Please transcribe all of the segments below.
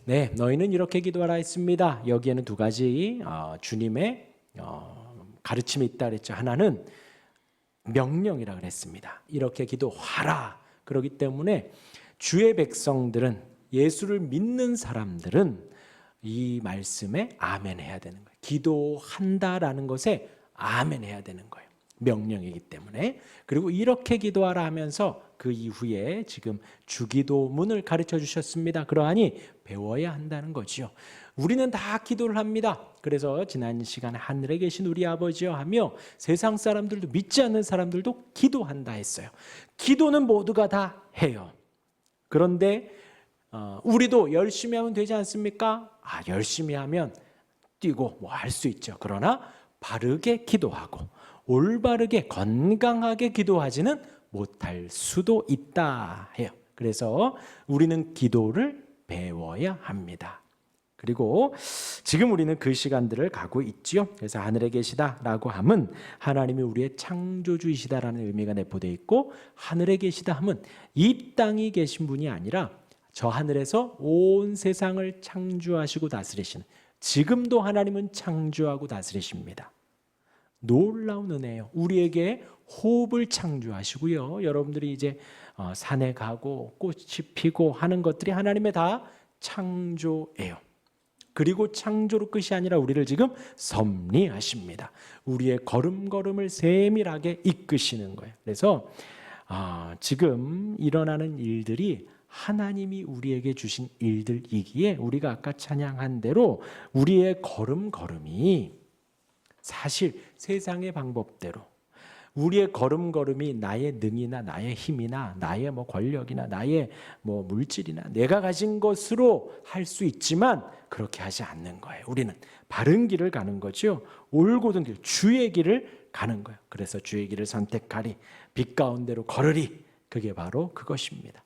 네, 너희는 이렇게 기도하라 했습니다. 여기에는 두 가지 주님의 가르침이 있다 그랬죠. 하나는 명령이라 그랬습니다. 이렇게 기도하라. 그렇기 때문에 주의 백성들은, 예수를 믿는 사람들은 이 말씀에 아멘 해야 되는 거예요. 기도한다라는 것에 아멘 해야 되는 거예요. 명령이기 때문에. 그리고 이렇게 기도하라 하면서 그 이후에 지금 주기도문을 가르쳐 주셨습니다. 그러하니 배워야 한다는 거지요. 우리는 다 기도를 합니다. 그래서 지난 시간에 하늘에 계신 우리 아버지여 하며 세상 사람들도, 믿지 않는 사람들도 기도한다 했어요. 기도는 모두가 다 해요. 그런데 우리도 열심히 하면 되지 않습니까? 열심히 하면 뛰고 뭐 할 수 있죠. 그러나 바르게 기도하고 올바르게 건강하게 기도하지는 못할 수도 있다 해요. 그래서 우리는 기도를 배워야 합니다. 그리고 지금 우리는 그 시간들을 가고 있지요. 그래서 하늘에 계시다라고 함은 하나님이 우리의 창조주이시다라는 의미가 내포되어 있고, 하늘에 계시다 함은 이 땅이 계신 분이 아니라 저 하늘에서 온 세상을 창조하시고 다스리시는, 지금도 하나님은 창조하고 다스리십니다. 놀라운 은혜예요. 우리에게 호흡을 창조하시고요. 여러분들이 이제 산에 가고 꽃이 피고 하는 것들이 하나님의 다 창조예요. 그리고 창조로 끝이 아니라 우리를 지금 섭리하십니다. 우리의 걸음걸음을 세밀하게 이끄시는 거예요. 그래서 지금 일어나는 일들이 하나님이 우리에게 주신 일들이기에 우리가 아까 찬양한 대로 우리의 걸음걸음이 사실 세상의 방법대로, 우리의 걸음걸음이 나의 능이나 나의 힘이나 나의 권력이나 나의 물질이나 내가 가진 것으로 할 수 있지만 그렇게 하지 않는 거예요. 우리는 바른 길을 가는 거죠. 올곧은 길, 주의 길을 가는 거예요. 그래서 주의 길을 선택하리, 빛 가운데로 걸으리. 그게 바로 그것입니다.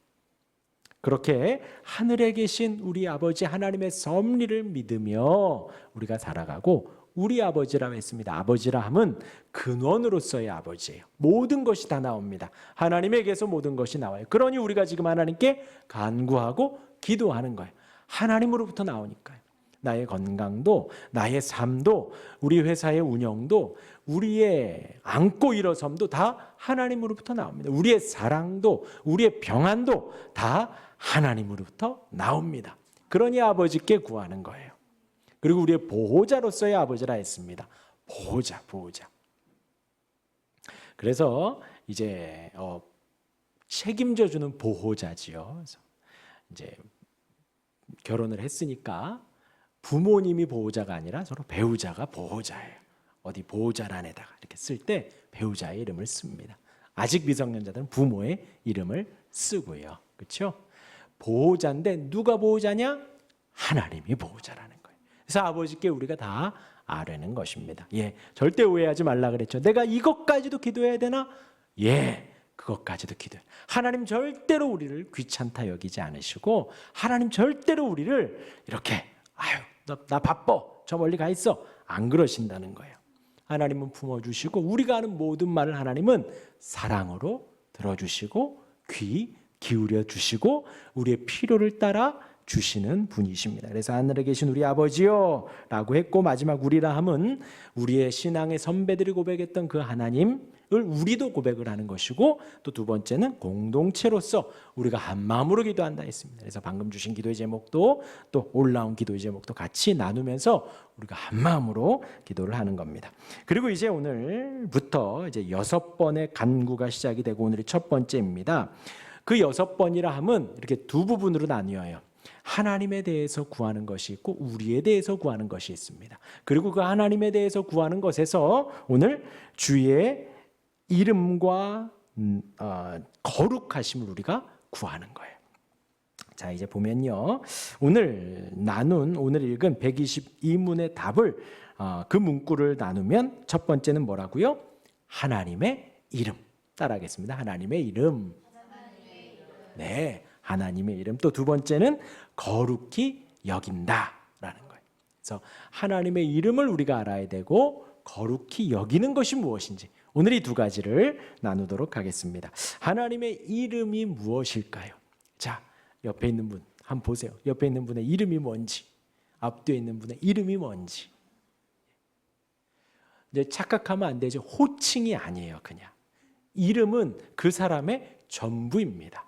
그렇게 하늘에 계신 우리 아버지 하나님의 섭리를 믿으며 우리가 살아가고, 우리 아버지라고 했습니다. 아버지라 함은 근원으로서의 아버지예요. 모든 것이 다 나옵니다. 하나님에게서 모든 것이 나와요. 그러니 우리가 지금 하나님께 간구하고 기도하는 거예요. 하나님으로부터 나오니까요. 나의 건강도, 나의 삶도, 우리 회사의 운영도, 우리의 안고 일어섬도 다 하나님으로부터 나옵니다. 우리의 사랑도, 우리의 평안도 다 하나님으로부터 나옵니다. 그러니 아버지께 구하는 거예요. 그리고 우리의 보호자로서의 아버지라 했습니다. 보호자. 그래서 이제 책임져 주는 보호자지요. 그래서 이제 결혼을 했으니까 부모님이 보호자가 아니라 서로 배우자가 보호자예요. 어디 보호자란에다가 이렇게 쓸 때 배우자의 이름을 씁니다. 아직 미성년자들은 부모의 이름을 쓰고요. 그렇죠? 보호자인데 누가 보호자냐? 하나님이 보호자라는 거예요. 그래서 아버지께 우리가 다 아뢰는 것입니다. 절대 오해하지 말라 그랬죠. 내가 이것까지도 기도해야 되나? 그것까지도 기도해. 하나님 절대로 우리를 귀찮다 여기지 않으시고, 하나님 절대로 우리를 이렇게 나 바빠, 저 멀리 가 있어, 안 그러신다는 거예요. 하나님은 품어주시고, 우리가 하는 모든 말을 하나님은 사랑으로 들어주시고 귀 기울여 주시고 우리의 필요를 따라 주시는 분이십니다. 그래서 하늘에 계신 우리 아버지요 라고 했고, 마지막 우리라 함은 우리의 신앙의 선배들이 고백했던 그 하나님을 우리도 고백을 하는 것이고, 또 두 번째는 공동체로서 우리가 한 마음으로 기도한다 했습니다. 그래서 방금 주신 기도의 제목도, 또 올라온 기도의 제목도 같이 나누면서 우리가 한 마음으로 기도를 하는 겁니다. 그리고 이제 오늘부터 이제 6번의 간구가 시작이 되고, 오늘이 첫 번째입니다. 그 6번이라 함은 이렇게 두 부분으로 나뉘어요. 하나님에 대해서 구하는 것이 있고 우리에 대해서 구하는 것이 있습니다. 그리고 그 하나님에 대해서 구하는 것에서 오늘 주의 이름과 거룩하심을 우리가 구하는 거예요. 자, 이제 보면요, 오늘 읽은 122문의 답을 그 문구를 나누면 첫 번째는 뭐라고요? 하나님의 이름. 따라하겠습니다. 하나님의 이름. 네, 하나님의 이름. 또 두 번째는 거룩히 여긴다라는 거예요. 그래서 하나님의 이름을 우리가 알아야 되고 거룩히 여기는 것이 무엇인지 오늘 이 두 가지를 나누도록 하겠습니다. 하나님의 이름이 무엇일까요? 자, 옆에 있는 분 한번 보세요. 옆에 있는 분의 이름이 뭔지, 앞뒤에 있는 분의 이름이 뭔지. 이제 착각하면 안 되죠. 호칭이 아니에요. 그냥 이름은 그 사람의 전부입니다.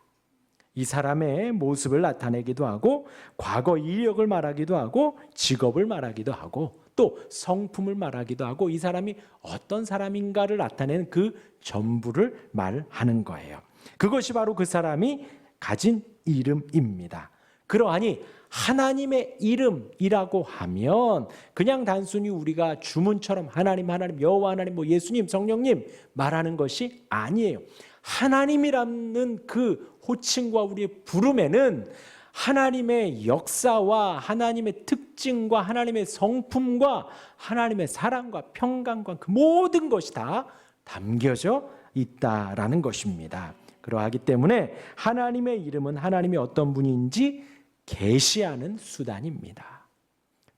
이 사람의 모습을 나타내기도 하고 과거 이력을 말하기도 하고 직업을 말하기도 하고 또 성품을 말하기도 하고 이 사람이 어떤 사람인가를 나타내는 그 전부를 말하는 거예요. 그것이 바로 그 사람이 가진 이름입니다. 그러하니 하나님의 이름이라고 하면 그냥 단순히 우리가 주문처럼 하나님, 하나님, 여호와 하나님, 뭐 예수님, 성령님 말하는 것이 아니에요. 하나님이라는 그 호칭과 우리의 부름에는 하나님의 역사와 하나님의 특징과 하나님의 성품과 하나님의 사랑과 평강과 그 모든 것이 다 담겨져 있다라는 것입니다. 그러하기 때문에 하나님의 이름은 하나님이 어떤 분인지 계시하는 수단입니다.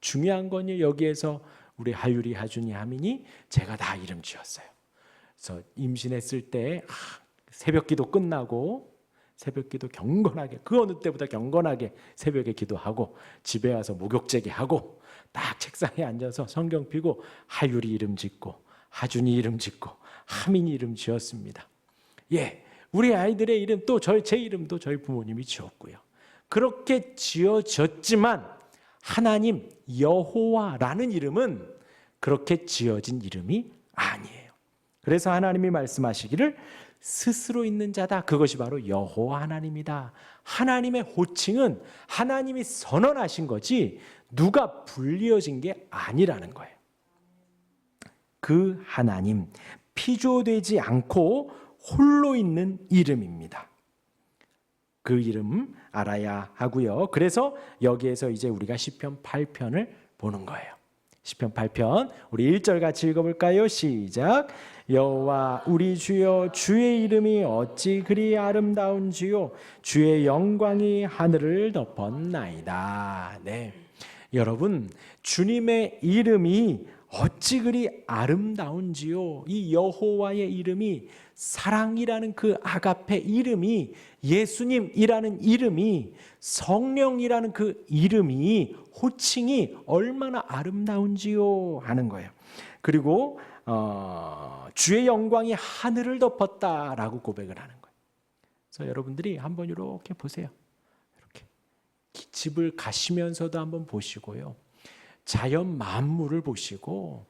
중요한 건요, 여기에서 우리 하율이, 하준이, 하민이 제가 다 이름 지었어요. 그래서 임신했을 때 새벽 기도 끝나고 새벽 기도 경건하게, 그 어느 때보다 경건하게 새벽에 기도하고 집에 와서 목욕제기 하고 딱 책상에 앉아서 성경 펴고 하율이 이름 짓고 하준이 이름 짓고 하민이 이름 지었습니다. 예, 우리 아이들의 이름 또 제 이름도 저희 부모님이 지었고요. 그렇게 지어졌지만 하나님 여호와라는 이름은 그렇게 지어진 이름이 아니에요. 그래서 하나님이 말씀하시기를 스스로 있는 자다. 그것이 바로 여호와 하나님이다. 하나님의 호칭은 하나님이 선언하신 거지 누가 불리어진 게 아니라는 거예요. 그 하나님, 피조되지 않고 홀로 있는 이름입니다. 그 이름 알아야 하고요. 그래서 여기에서 이제 우리가 시편 8편을 보는 거예요. 시편 8편 우리 1절 같이 읽어볼까요? 시작. 여호와 우리 주여, 주의 이름이 어찌 그리 아름다운지요, 주의 영광이 하늘을 덮었나이다. 네, 여러분, 주님의 이름이 어찌 그리 아름다운지요. 이 여호와의 이름이, 사랑이라는 그 아가페 이름이, 예수님이라는 이름이, 성령이라는 그 이름이, 호칭이 얼마나 아름다운지요 하는 거예요. 그리고 주의 영광이 하늘을 덮었다라고 고백을 하는 거예요. 그래서 여러분들이 한번 이렇게 보세요. 이렇게 집을 가시면서도 한번 보시고요. 자연 만물을 보시고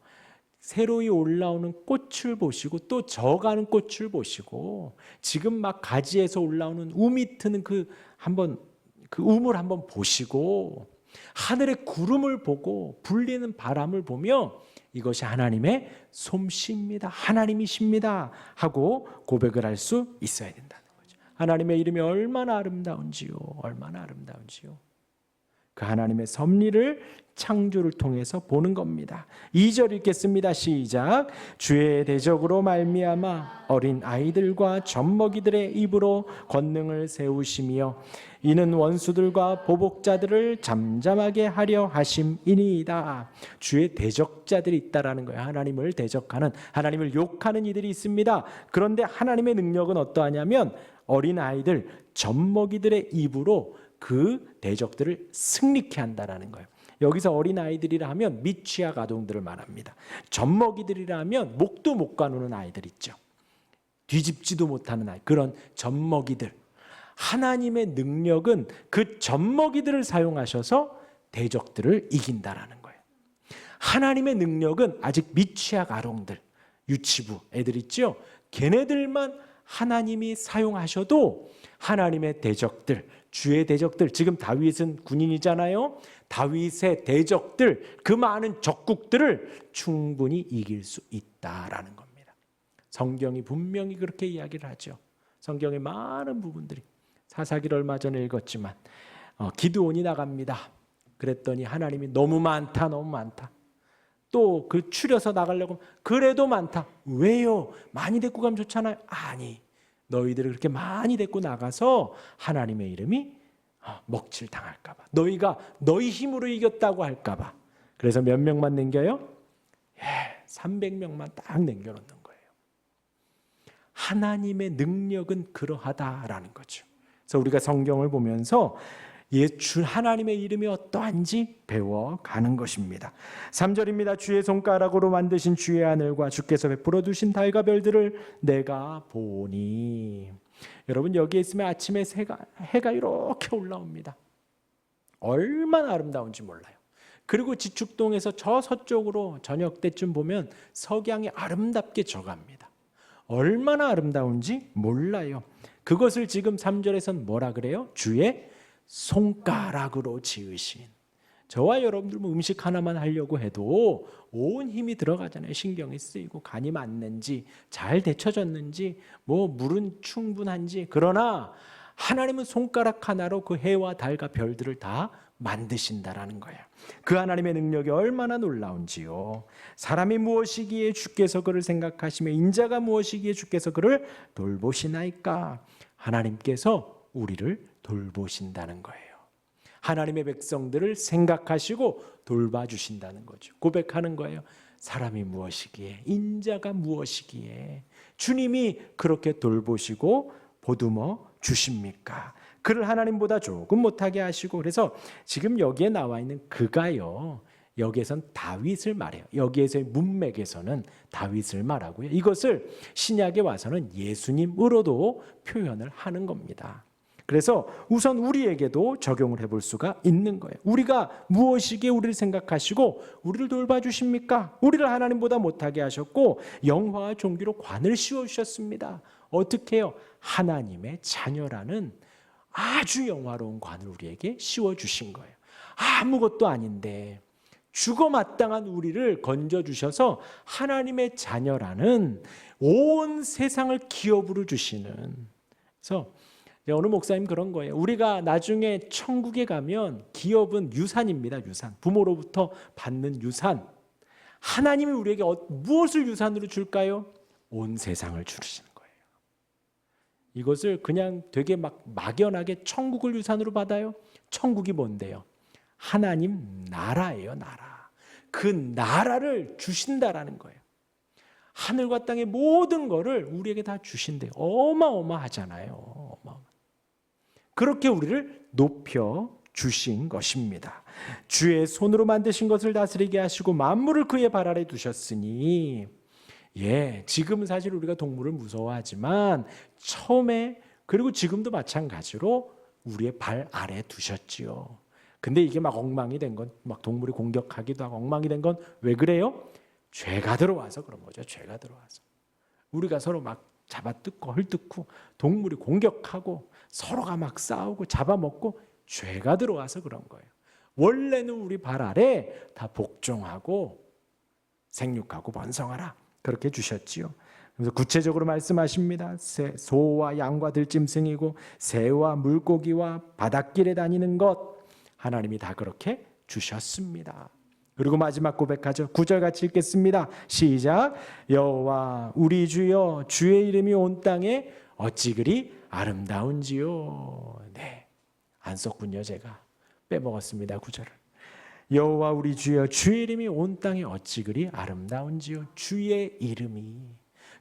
새로이 올라오는 꽃을 보시고 또 져가는 꽃을 보시고 지금 막 가지에서 올라오는 우미 트는 그 우물 한번 보시고 하늘의 구름을 보고 불리는 바람을 보며 이것이 하나님의 솜씨입니다, 하나님이십니다 하고 고백을 할 수 있어야 된다는 거죠. 하나님의 이름이 얼마나 아름다운지요, 얼마나 아름다운지요. 그 하나님의 섭리를 창조를 통해서 보는 겁니다. 2절 읽겠습니다. 시작. 주의 대적으로 말미암아 어린 아이들과 젖먹이들의 입으로 권능을 세우시며 이는 원수들과 보복자들을 잠잠하게 하려 하심이니이다. 주의 대적자들이 있다라는 거예요. 하나님을 대적하는, 하나님을 욕하는 이들이 있습니다. 그런데 하나님의 능력은 어떠하냐면 어린 아이들, 젖먹이들의 입으로 그 대적들을 승리케 한다라는 거예요. 여기서 어린 아이들이라 하면 미취학 아동들을 말합니다. 젖먹이들이라 하면 목도 못 가누는 아이들 있죠. 뒤집지도 못하는 아이, 그런 젖먹이들. 하나님의 능력은 그 젖먹이들을 사용하셔서 대적들을 이긴다라는 거예요. 하나님의 능력은 아직 미취학 아동들, 유치부 애들 있죠. 걔네들만 하나님이 사용하셔도 하나님의 대적들, 주의 대적들, 지금 다윗은 군인이잖아요. 다윗의 대적들, 그 많은 적국들을 충분히 이길 수 있다라는 겁니다. 성경이 분명히 그렇게 이야기를 하죠. 성경의 많은 부분들이, 사사기를 얼마 전에 읽었지만 기드온이 나갑니다. 그랬더니 하나님이 너무 많다, 너무 많다. 또 그 추려서 나가려고 하면 그래도 많다. 왜요? 많이 데리고 가면 좋잖아요. 아니, 너희들을 그렇게 많이 데리고 나가서 하나님의 이름이 먹칠 당할까 봐, 너희가 너희 힘으로 이겼다고 할까 봐. 그래서 몇 명만 남겨요? 300명만 딱 남겨놓는 거예요. 하나님의 능력은 그러하다라는 거죠. 그래서 우리가 성경을 보면서 주 하나님의 이름이 어떠한지 배워가는 것입니다. 3절입니다. 주의 손가락으로 만드신 주의 하늘과 주께서 베풀어 두신 달과 별들을 내가 보니. 여러분 여기에 있으면 아침에 해가 이렇게 올라옵니다. 얼마나 아름다운지 몰라요. 그리고 지축동에서 저 서쪽으로 저녁 때쯤 보면 석양이 아름답게 져갑니다. 얼마나 아름다운지 몰라요. 그것을 지금 3절에서는 뭐라 그래요? 주의 손가락으로 지으신. 저와 여러분들 음식 하나만 하려고 해도 온 힘이 들어가잖아요. 신경이 쓰이고 간이 맞는지 잘 데쳐졌는지 물은 충분한지. 그러나 하나님은 손가락 하나로 그 해와 달과 별들을 다 만드신다라는 거예요. 그 하나님의 능력이 얼마나 놀라운지요. 사람이 무엇이기에 주께서 그를 생각하시며 인자가 무엇이기에 주께서 그를 돌보시나이까. 하나님께서 우리를 돌보신다는 거예요. 하나님의 백성들을 생각하시고 돌봐주신다는 거죠. 고백하는 거예요. 사람이 무엇이기에, 인자가 무엇이기에 주님이 그렇게 돌보시고 보듬어 주십니까? 그를 하나님보다 조금 못하게 하시고. 그래서 지금 여기에 나와 있는 그가요, 여기에선 다윗을 말해요. 여기에서의 문맥에서는 다윗을 말하고요. 이것을 신약에 와서는 예수님으로도 표현을 하는 겁니다. 그래서 우선 우리에게도 적용을 해볼 수가 있는 거예요. 우리가 무엇이기에 우리를 생각하시고 우리를 돌봐주십니까? 우리를 하나님보다 못하게 하셨고 영화와 종기로 관을 씌워주셨습니다. 어떻게 해요? 하나님의 자녀라는 아주 영화로운 관을 우리에게 씌워주신 거예요. 아무것도 아닌데 죽어 마땅한 우리를 건져주셔서 하나님의 자녀라는 온 세상을 기업으로 주시는. 그래서 어느 목사님 그런 거예요. 우리가 나중에 천국에 가면 기업은 유산입니다. 유산. 부모로부터 받는 유산. 하나님이 우리에게 무엇을 유산으로 줄까요? 온 세상을 주시는 거예요. 이것을 그냥 되게 막연하게 천국을 유산으로 받아요? 천국이 뭔데요? 하나님 나라예요. 나라. 그 나라를 주신다라는 거예요. 하늘과 땅의 모든 거를 우리에게 다 주신대요. 어마어마하잖아요. 그렇게 우리를 높여 주신 것입니다. 주의 손으로 만드신 것을 다스리게 하시고 만물을 그의 발 아래 두셨으니. 지금은 사실 우리가 동물을 무서워하지만 처음에 그리고 지금도 마찬가지로 우리의 발 아래 두셨지요. 근데 이게 막 엉망이 된 건, 막 동물이 공격하기도 하고 엉망이 된 건 왜 그래요? 죄가 들어와서 그런 거죠. 죄가 들어와서. 우리가 서로 막 잡아뜯고 헐뜯고 동물이 공격하고 서로가 막 싸우고 잡아먹고 죄가 들어와서 그런 거예요. 원래는 우리 발 아래 다 복종하고 생육하고 번성하라. 그렇게 주셨지요. 그래서 구체적으로 말씀하십니다. 소와 양과 들짐승이고 새와 물고기와 바닷길에 다니는 것 하나님이 다 그렇게 주셨습니다. 그리고 마지막 고백하죠. 9절 같이 읽겠습니다. 시작. 여호와 우리 주여 주의 이름이 온 땅에 어찌 그리 아름다운지요. 안 썼군요. 제가 빼먹었습니다. 9절을. 여호와 우리 주여 주의 이름이 온 땅에 어찌 그리 아름다운지요. 주의 이름이,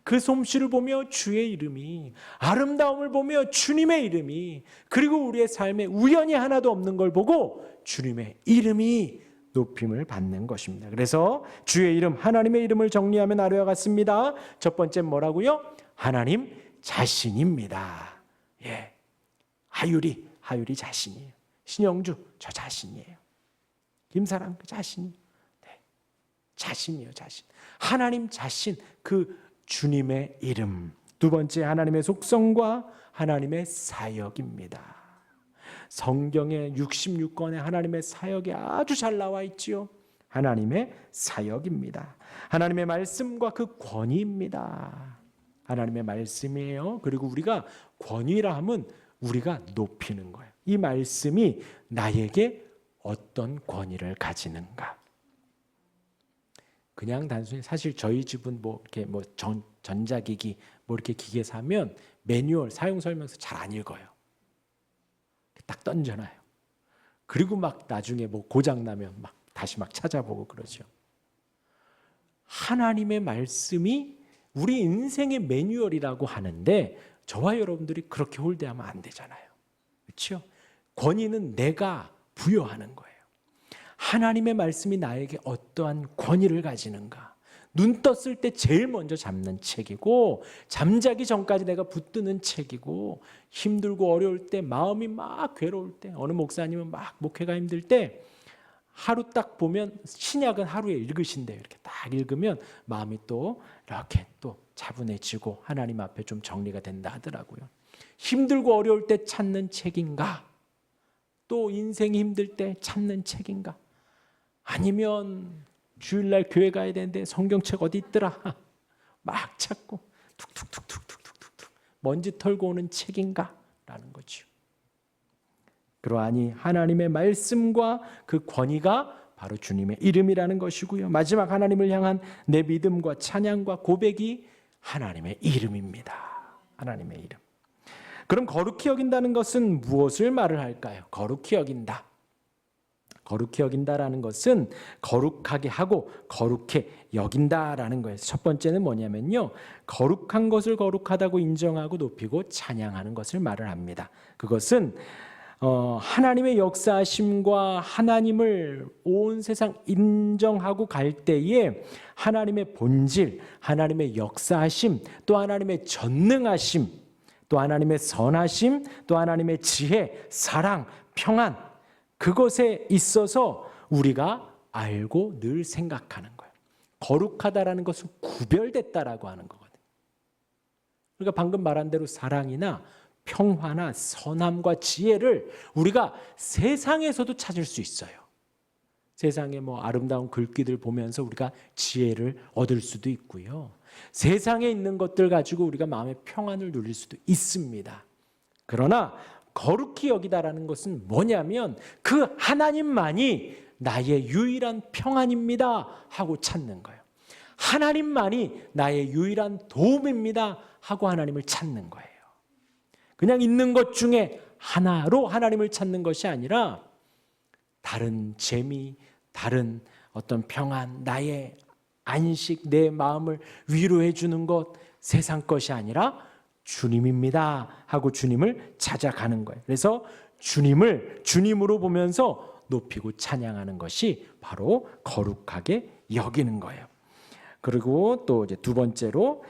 그 솜씨를 보며 주의 이름이, 아름다움을 보며 주님의 이름이, 그리고 우리의 삶에 우연이 하나도 없는 걸 보고 주님의 이름이 높임을 받는 것입니다. 그래서 주의 이름, 하나님의 이름을 정리하면 아래와 같습니다. 첫 번째 뭐라고요? 하나님 자신입니다. 하율이 자신이에요. 신영주 저 자신이에요. 김사랑 그 자신이. 자신이요, 자신. 하나님 자신, 그 주님의 이름. 두 번째 하나님의 속성과 하나님의 사역입니다. 성경에 66권의 하나님의 사역이 아주 잘 나와 있지요. 하나님의 사역입니다. 하나님의 말씀과 그 권위입니다. 하나님의 말씀이에요. 그리고 우리가 권위라 하면 우리가 높이는 거예요. 이 말씀이 나에게 어떤 권위를 가지는가? 그냥 단순히 사실 저희 집은 이렇게 전자기기 이렇게 기계 사면 매뉴얼 사용 설명서 잘 안 읽어요. 딱 던져놔요. 그리고 막 나중에 고장 나면 막 다시 찾아보고 그러죠. 하나님의 말씀이 우리 인생의 매뉴얼이라고 하는데 저와 여러분들이 그렇게 홀대하면 안 되잖아요. 그렇죠? 권위는 내가 부여하는 거예요. 하나님의 말씀이 나에게 어떠한 권위를 가지는가? 눈 떴을 때 제일 먼저 잡는 책이고, 잠자기 전까지 내가 붙드는 책이고, 힘들고 어려울 때, 마음이 막 괴로울 때, 어느 목사님은 막 목회가 힘들 때 하루 딱 보면, 신약은 하루에 읽으신대요. 이렇게 딱 읽으면 마음이 또 이렇게 또 차분해지고 하나님 앞에 좀 정리가 된다 하더라고요. 힘들고 어려울 때 찾는 책인가? 또 인생이 힘들 때 찾는 책인가? 아니면 주일날 교회 가야 되는데 성경책 어디 있더라? 막 찾고 툭툭툭툭툭툭툭 먼지 털고 오는 책인가? 라는 거죠. 그러하니 하나님의 말씀과 그 권위가 바로 주님의 이름이라는 것이고요. 마지막 하나님을 향한 내 믿음과 찬양과 고백이 하나님의 이름입니다. 하나님의 이름. 그럼 거룩히 여긴다는 것은 무엇을 말을 할까요? 거룩히 여긴다. 거룩히 여긴다라는 것은 거룩하게 하고 거룩해 여긴다라는 거예요. 첫 번째는 뭐냐면요, 거룩한 것을 거룩하다고 인정하고 높이고 찬양하는 것을 말을 합니다. 그것은 하나님의 역사하심과 하나님을 온 세상 인정하고 갈 때에 하나님의 본질, 하나님의 역사하심, 또 하나님의 전능하심, 또 하나님의 선하심, 또 하나님의 지혜, 사랑, 평안, 그것에 있어서 우리가 알고 늘 생각하는 거예요. 거룩하다라는 것은 구별됐다라고 하는 거거든요. 그러니까 방금 말한 대로 사랑이나 평화나 선함과 지혜를 우리가 세상에서도 찾을 수 있어요. 세상에 뭐 아름다운 글귀들 보면서 우리가 지혜를 얻을 수도 있고요. 세상에 있는 것들 가지고 우리가 마음의 평안을 누릴 수도 있습니다. 그러나 거룩히 여기다라는 것은 뭐냐면 그 하나님만이 나의 유일한 평안입니다 하고 찾는 거예요. 하나님만이 나의 유일한 도움입니다 하고 하나님을 찾는 거예요. 그냥 있는 것 중에 하나로 하나님을 찾는 것이 아니라 다른 재미, 다른 어떤 평안, 나의 안식, 내 마음을 위로해 주는 것, 세상 것이 아니라 주님입니다 하고 주님을 찾아가는 거예요. 그래서 주님을 주님으로 보면서 높이고 찬양하는 것이 바로 거룩하게 여기는 거예요. 그리고 또 이제 두 번째로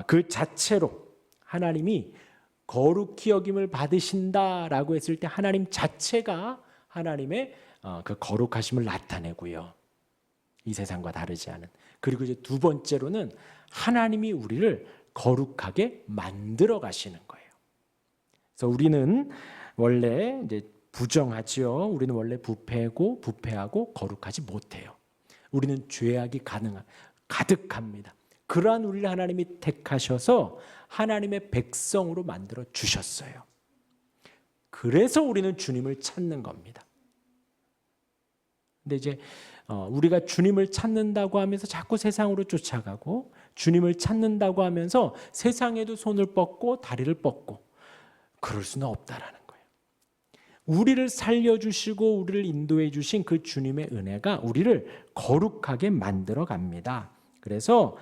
그 자체로 하나님이 거룩히 여김을 받으신다라고 했을 때 하나님 자체가 하나님의 그 거룩하심을 나타내고요. 이 세상과 다르지 않은. 그리고 이제 두 번째로는 하나님이 우리를 거룩하게 만들어 가시는 거예요. 그래서 우리는 원래 이제 부정하죠. 우리는 원래 부패고 부패하고 거룩하지 못해요. 우리는 죄악이 가득합니다. 그러한 우리를 하나님이 택하셔서 하나님의 백성으로 만들어 주셨어요. 그래서 우리는 주님을 찾는 겁니다. 근데 이제 우리가 주님을 찾는다고 하면서 자꾸 세상으로 쫓아가고 주님을 찾는다고 하면서 세상에도 손을 뻗고 다리를 뻗고 그럴 수는 없다라는 거예요. 우리를 살려주시고 우리를 인도해 주신 그 주님의 은혜가 우리를 거룩하게 만들어 갑니다. 그래서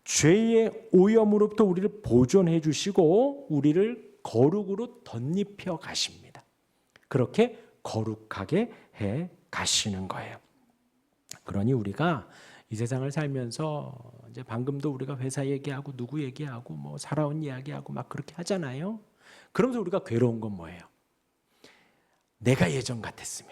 죄의 오염으로부터 우리를 보존해 주시고 우리를 거룩으로 덧입혀 가십니다. 그렇게 거룩하게 해 가시는 거예요. 그러니 우리가 이 세상을 살면서 이제 방금도 우리가 회사 얘기하고 누구 얘기하고 뭐 살아온 이야기하고 막 그렇게 하잖아요. 그러면서 우리가 괴로운 건 뭐예요? 내가 예전 같았으면,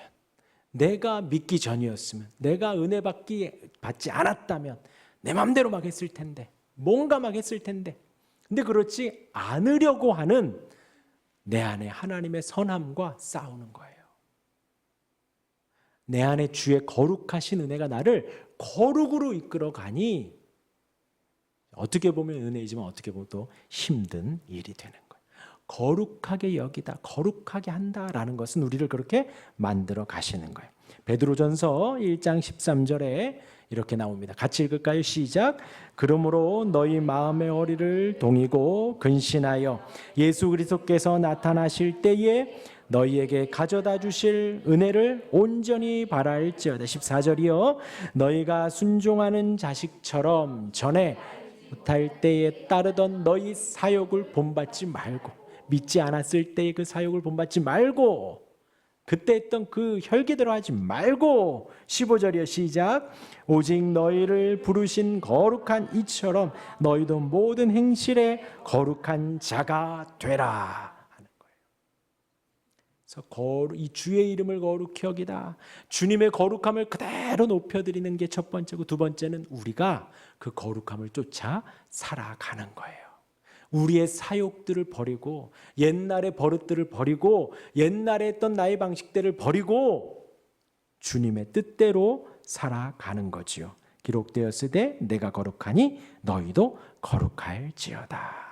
내가 믿기 전이었으면, 내가 은혜 받지 않았다면 내 마음대로 막 했을 텐데, 뭔가 막 했을 텐데. 근데 그렇지 않으려고 하는 내 안에 하나님의 선함과 싸우는 거예요. 내 안에 주의 거룩하신 은혜가 나를 거룩으로 이끌어 가니 어떻게 보면 은혜이지만 어떻게 보면 또 힘든 일이 되는 거예요. 거룩하게 여기다, 거룩하게 한다라는 것은 우리를 그렇게 만들어 가시는 거예요. 베드로전서 1장 13절에 이렇게 나옵니다. 같이 읽을까요? 시작. 그러므로 너희 마음의 허리를 동이고 근신하여 예수 그리스도께서 나타나실 때에 너희에게 가져다 주실 은혜를 온전히 바랄지어다. 14절이요. 너희가 순종하는 자식처럼 전에 못할 때에 따르던 너희 사욕을 본받지 말고, 믿지 않았을 때의 그 사욕을 본받지 말고 그때 했던 그 혈기대로 하지 말고 15절이요. 시작. 오직 너희를 부르신 거룩한 이처럼 너희도 모든 행실에 거룩한 자가 되라 하는 거예요. 그래서 이 주의 이름을 거룩히 여기다. 주님의 거룩함을 그대로 높여드리는 게 첫 번째고, 두 번째는 우리가 그 거룩함을 쫓아 살아가는 거예요. 우리의 사욕들을 버리고, 옛날의 버릇들을 버리고, 옛날에 했던 나의 방식들을 버리고 주님의 뜻대로 살아가는 거지요. 기록되었으되 내가 거룩하니 너희도 거룩할지어다.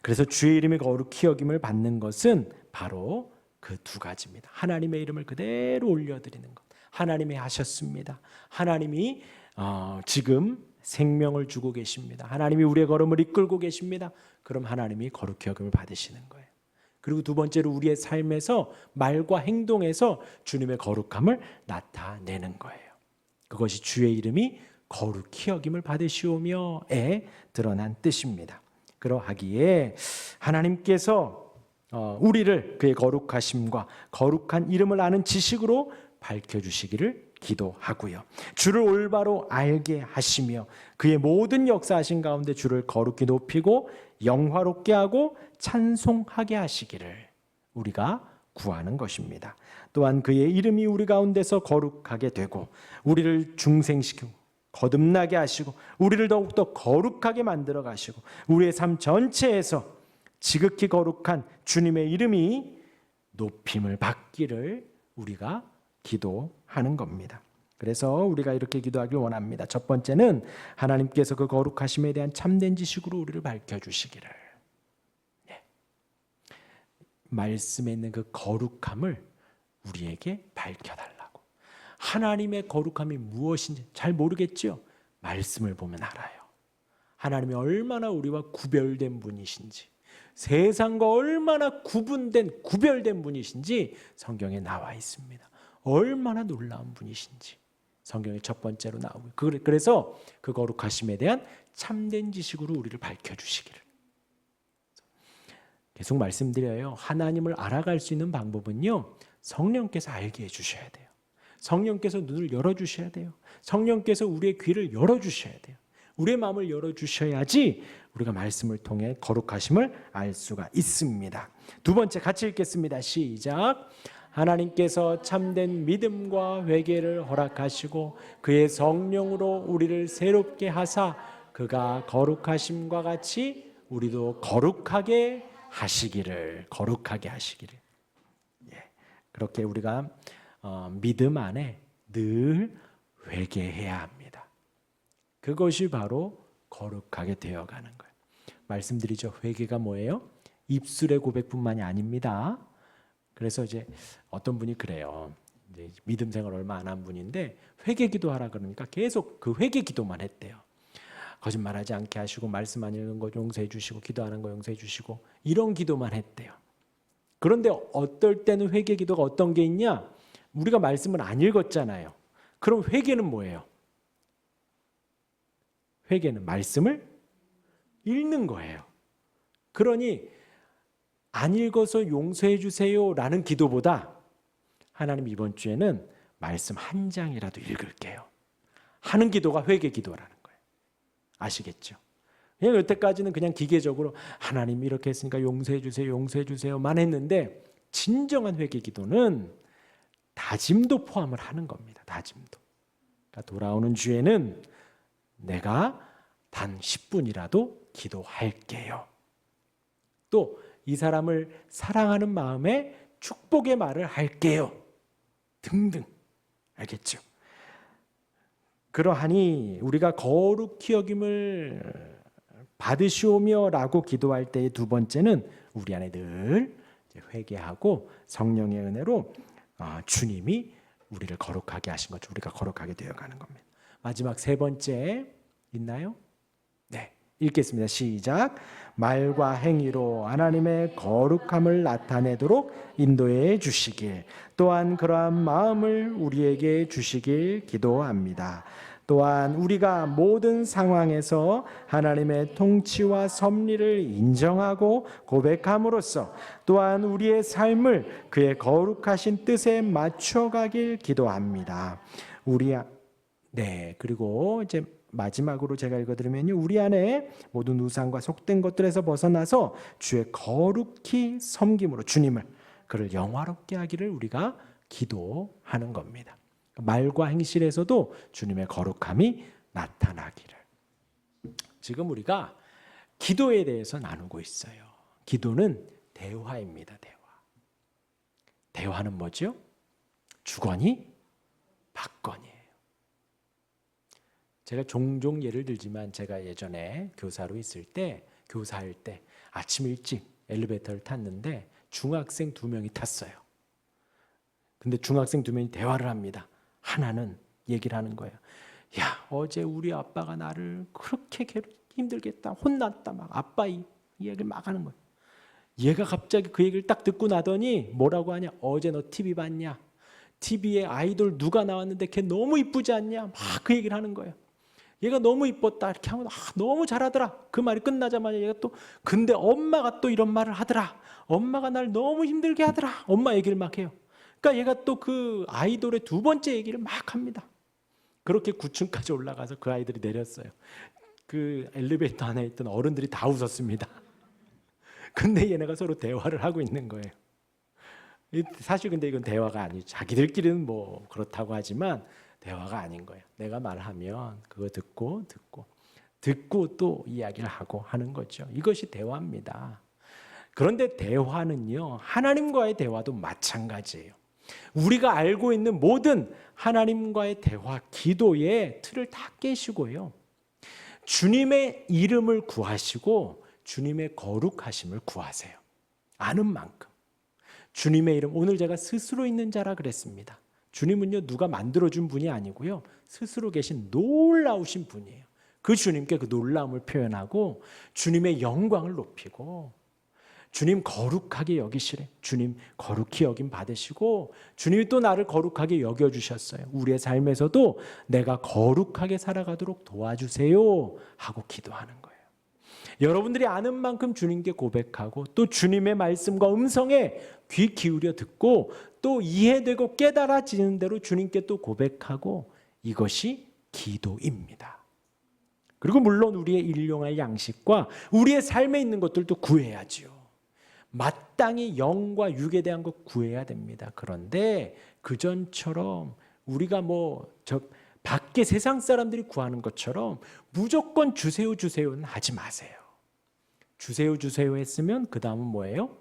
그래서 주의 이름이 거룩히 여김을 받는 것은 바로 그 두 가지입니다. 하나님의 이름을 그대로 올려드리는 것. 하나님이 하셨습니다. 하나님이 지금 생명을 주고 계십니다. 하나님이 우리의 걸음을 이끌고 계십니다. 그럼 하나님이 거룩히 여김을 받으시는 거예요. 그리고 두 번째로 우리의 삶에서 말과 행동에서 주님의 거룩함을 나타내는 거예요. 그것이 주의 이름이 거룩히 여김을 받으시오며에 드러난 뜻입니다. 그러하기에 하나님께서 우리를 그의 거룩하심과 거룩한 이름을 아는 지식으로 밝혀주시기를 기도하고요. 주를 올바로 알게 하시며 그의 모든 역사하신 가운데 주를 거룩히 높이고 영화롭게 하고 찬송하게 하시기를 우리가 구하는 것입니다. 또한 그의 이름이 우리 가운데서 거룩하게 되고 우리를 중생시키고 거듭나게 하시고 우리를 더욱더 거룩하게 만들어 가시고 우리의 삶 전체에서 지극히 거룩한 주님의 이름이 높임을 받기를 우리가 기도하는 겁니다. 그래서 우리가 이렇게 기도하길 원합니다. 첫 번째는 하나님께서 그 거룩하심에 대한 참된 지식으로 우리를 밝혀주시기를. 말씀에 있는 그 거룩함을 우리에게 밝혀달라고. 하나님의 거룩함이 무엇인지 잘 모르겠죠? 말씀을 보면 알아요. 하나님이 얼마나 우리와 구별된 분이신지, 세상과 얼마나 구별된 분이신지 성경에 나와 있습니다. 얼마나 놀라운 분이신지 성경의 첫 번째로 나오고, 그래서 그 거룩하심에 대한 참된 지식으로 우리를 밝혀주시기를. 계속 말씀드려요. 하나님을 알아갈 수 있는 방법은요, 성령께서 알게 해주셔야 돼요. 성령께서 눈을 열어주셔야 돼요. 성령께서 우리의 귀를 열어주셔야 돼요. 우리의 마음을 열어주셔야지 우리가 말씀을 통해 거룩하심을 알 수가 있습니다. 두 번째 같이 읽겠습니다. 시작. 하나님께서 참된 믿음과 회개를 허락하시고 그의 성령으로 우리를 새롭게 하사 그가 거룩하심과 같이 우리도 거룩하게 하시기를. 그렇게 우리가 믿음 안에 늘 회개해야 합니다. 그것이 바로 거룩하게 되어가는 거예요. 말씀드리죠. 회개가 뭐예요? 입술의 고백뿐만이 아닙니다. 그래서 이제 어떤 분이 그래요. 이제 믿음 생활 얼마 안 한 분인데 회개 기도하라 그러니까 계속 그 회개 기도만 했대요. 거짓말하지 않게 하시고 말씀 안 읽는 거 용서해 주시고 기도하는 거 용서해 주시고 이런 기도만 했대요. 그런데 어떨 때는 회개 기도가 어떤 게 있냐? 우리가 말씀을 안 읽었잖아요. 그럼 회개는 뭐예요? 회개는 말씀을 읽는 거예요. 그러니 안 읽어서 용서해 주세요라는 기도보다 하나님 이번 주에는 말씀 한 장이라도 읽을게요 하는 기도가 회개 기도라는 거예요. 아시겠죠? 그냥 여태까지는 그냥 기계적으로 하나님 이렇게 했으니까 용서해 주세요만 했는데 진정한 회개 기도는 다짐도 포함을 하는 겁니다. 다짐도. 그러니까 돌아오는 주에는 내가 단 10분이라도 기도할게요. 또 이 사람을 사랑하는 마음에 축복의 말을 할게요. 등등. 알겠죠? 그러하니 우리가 거룩히 여김을 받으시오며 라고 기도할 때의 두 번째는 우리 안에 늘 회개하고 성령의 은혜로 주님이 우리를 거룩하게 하신 것처럼 우리가 거룩하게 되어가는 겁니다. 마지막 세 번째 있나요? 네, 읽겠습니다. 시작. 말과 행위로 하나님의 거룩함을 나타내도록 인도해 주시길, 또한 그러한 마음을 우리에게 주시길 기도합니다. 또한 우리가 모든 상황에서 하나님의 통치와 섭리를 인정하고 고백함으로써 또한 우리의 삶을 그의 거룩하신 뜻에 맞춰가길 기도합니다. 그리고 이제 마지막으로 제가 읽어드리면요, 우리 안에 모든 우상과 속된 것들에서 벗어나서 주의 거룩히 섬김으로 주님을 그를 영화롭게 하기를 우리가 기도하는 겁니다. 말과 행실에서도 주님의 거룩함이 나타나기를. 지금 우리가 기도에 대해서 나누고 있어요. 기도는 대화입니다. 대화는 뭐죠? 주거니 받거니예요. 제가 종종 예를 들지만 제가 예전에 교사할 때 아침 일찍 엘리베이터를 탔는데 중학생 2명이 탔어요. 근데 중학생 2명이 대화를 합니다. 하나는 얘기를 하는 거예요. 야, 어제 우리 아빠가 나를 그렇게 힘들게 했다. 혼났다. 막 아빠 이 얘기를 막 하는 거예요. 얘가 갑자기 그 얘기를 딱 듣고 나더니 뭐라고 하냐. 어제 너 TV 봤냐? TV에 아이돌 누가 나왔는데 걔 너무 이쁘지 않냐? 막 그 얘기를 하는 거예요. 얘가 너무 이뻤다. 이렇게 하면 너무 잘하더라. 그 말이 끝나자마자 얘가 또 근데 엄마가 또 이런 말을 하더라. 엄마가 날 너무 힘들게 하더라. 엄마 얘기를 막 해요. 그러니까 얘가 또 그 아이돌의 2번째 얘기를 막 합니다. 그렇게 9층까지 올라가서 그 아이들이 내렸어요. 그 엘리베이터 안에 있던 어른들이 다 웃었습니다. 근데 얘네가 서로 대화를 하고 있는 거예요. 사실 근데 이건 대화가 아니죠. 자기들끼리는 뭐 그렇다고 하지만 대화가 아닌 거예요. 내가 말하면 그거 듣고 또 이야기를 하고 하는 거죠. 이것이 대화입니다. 그런데 대화는요, 하나님과의 대화도 마찬가지예요. 우리가 알고 있는 모든 하나님과의 대화, 기도의 틀을 다 깨시고요, 주님의 이름을 구하시고 주님의 거룩하심을 구하세요. 아는 만큼. 주님의 이름, 오늘 제가 스스로 있는 자라 그랬습니다. 주님은요, 누가 만들어준 분이 아니고요, 스스로 계신 놀라우신 분이에요. 그 주님께 그 놀라움을 표현하고 주님의 영광을 높이고 주님 거룩하게 여기시래. 주님 거룩히 여김 받으시고 주님이 또 나를 거룩하게 여겨주셨어요. 우리의 삶에서도 내가 거룩하게 살아가도록 도와주세요 하고 기도하는 거예요. 여러분들이 아는 만큼 주님께 고백하고 또 주님의 말씀과 음성에 귀 기울여 듣고 또 이해되고 깨달아지는 대로 주님께 또 고백하고, 이것이 기도입니다. 그리고 물론 우리의 일용할 양식과 우리의 삶에 있는 것들도 구해야지요. 마땅히 영과 육에 대한 것 구해야 됩니다. 그런데 그전처럼 우리가 밖에 세상 사람들이 구하는 것처럼 무조건 주세요는 하지 마세요. 주세요 했으면 그 다음은 뭐예요?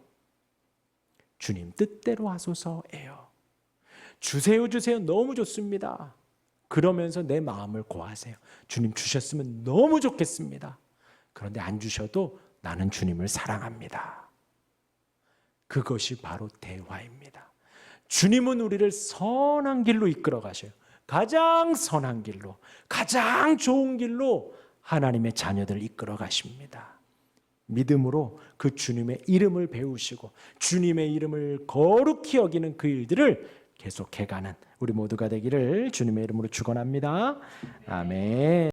주님 뜻대로 하소서예요. 주세요 너무 좋습니다. 그러면서 내 마음을 고하세요. 주님 주셨으면 너무 좋겠습니다. 그런데 안 주셔도 나는 주님을 사랑합니다. 그것이 바로 대화입니다. 주님은 우리를 선한 길로 이끌어 가셔요. 가장 선한 길로, 가장 좋은 길로 하나님의 자녀들을 이끌어 가십니다. 믿음으로 그 주님의 이름을 배우시고 주님의 이름을 거룩히 여기는 그 일들을 계속해가는 우리 모두가 되기를 주님의 이름으로 축원합니다. 아멘.